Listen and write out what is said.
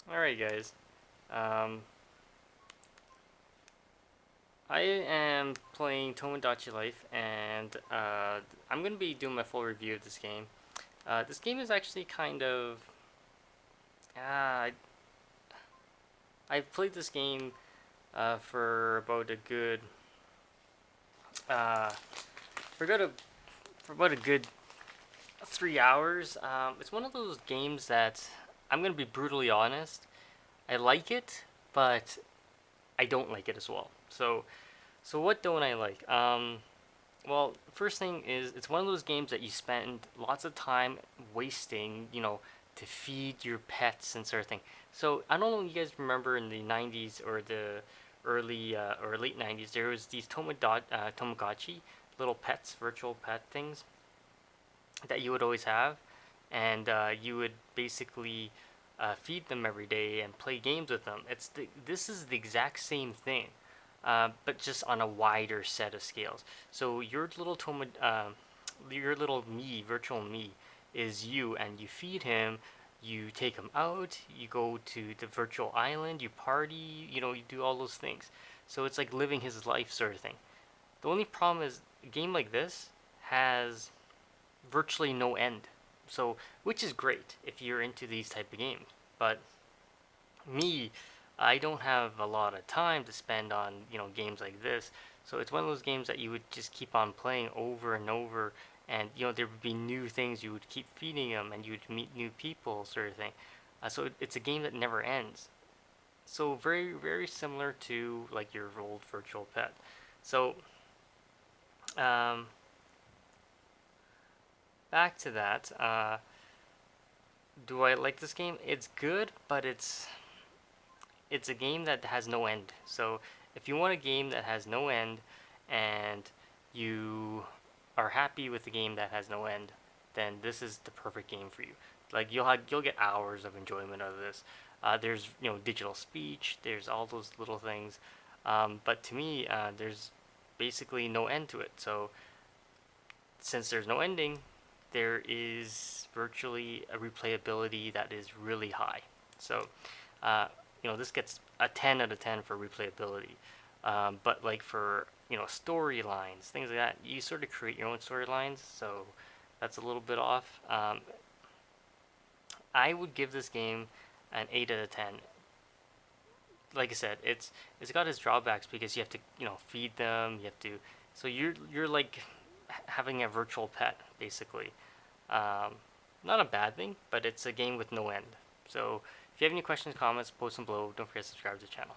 Alright guys, um, I am playing Tomodachi Life and I'm going to be doing my full review of this game. This game is actually kind of... Uh, I've played this game for about a good... Uh, for, good, for about a good 3 hours. It's one of those games that, I'm going to be brutally honest, I like it, but I don't like it as well. So what don't I like? Well, first thing is it's one of those games that you spend lots of time wasting, to feed your pets and sort of thing. So I don't know if you guys remember in the 90s or the early or late 90s, there was these Tamagotchi little pets, virtual pet things that you would always have, and you would basically feed them every day and play games with them. This is the exact same thing, but just on a wider set of scales. So your little me, virtual me, is you, and you feed him. You take him out. You go to the virtual island. You party. You do all those things. So it's like living his life, sort of thing. The only problem is a game like this has virtually no end. So, which is great if you're into these type of games. But me, I don't have a lot of time to spend on games like this. So it's one of those games that you would just keep on playing over and over, and there would be new things you would keep feeding them, and you would meet new people, sort of thing. So it's a game that never ends. So very very similar to like your old virtual pet. So um, back to that. Do I like this game? It's good, but it's a game that has no end. So if you want a game that has no end and you are happy with a game that has no end, then this is the perfect game for you. Like you'll get hours of enjoyment out of this. There's digital speech. There's all those little things, but to me, there's basically no end to it. So since there's no ending, there is virtually a replayability that is really high. So, uh, this gets a 10 out of 10 for replayability. But like for storylines, things like that, you sort of create your own storylines. So that's a little bit off. I would give this game an 8 out of 10. Like I said, it's got its drawbacks because you have to feed them. You have to, so you're like having a virtual pet basically. Um, Not a bad thing, but it's a game with no end. So if you have any questions, comments, post them below. Don't forget to subscribe to the channel.